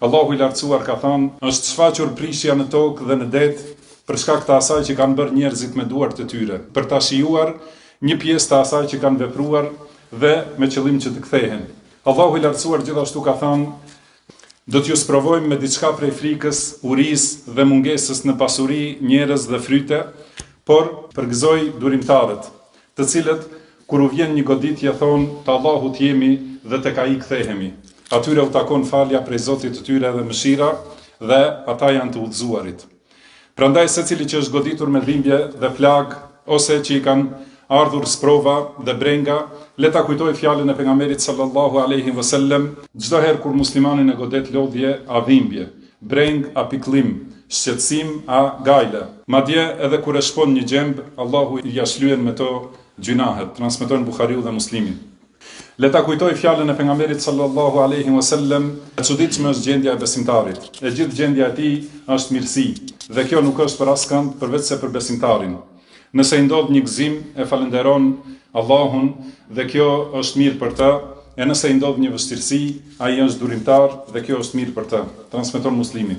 Allahu i lartësuar ka thënë: "Është shfaqur prishja në tokë dhe në det për shkak të asaj që kanë bërë njerëzit me duart e tyre, për ta shijuar një pjesë të asaj që kanë vepruar dhe me qëllim që të kthehen." Allahu i lartësuar gjithashtu ka thënë: "Do t'ju sprovojmë me diçka prej frikës, urisë dhe mungesës në pasuri, njerëz dhe fryte, por përgëzoi durimtarët, të cilët kur u vjen një goditje thonë: Te Allahu t'jemi dhe tek ai kthehemi. Atyre u takon falja prej Zotit të tyre dhe mëshira, dhe ata janë të udhëzuarit." Prandaj secili që është goditur me dhimbje dhe plag, ose që i kanë ardhur sprova dhe brenga, le ta kujtoj fjalën e pejgamberit sallallahu alaihi wasallam: "Çdo herë kur muslimanin e godet lodhje a dhimbje, breng a pikëllim, shqetësim a gajle, madje edhe kur e shpon një gjemb, Allahu i jashlyen me to gjunahet." Transmeton Buhariu dhe Muslimi. Le ta kujtoj fjalën e pejgamberit sallallahu alaihi wasallam: "E çuditshme është gjendja e besimtarit. E gjithë gjendja e tij është mirësi, dhe kjo nuk është për askënd përveç se për besimtarin. Nëse i ndodh një gëzim, e falenderon Allahun dhe kjo është mirë për të, e nëse i ndodh një vështirësi, ai është durimtar dhe kjo është mirë për të." Transmeton Muslimi.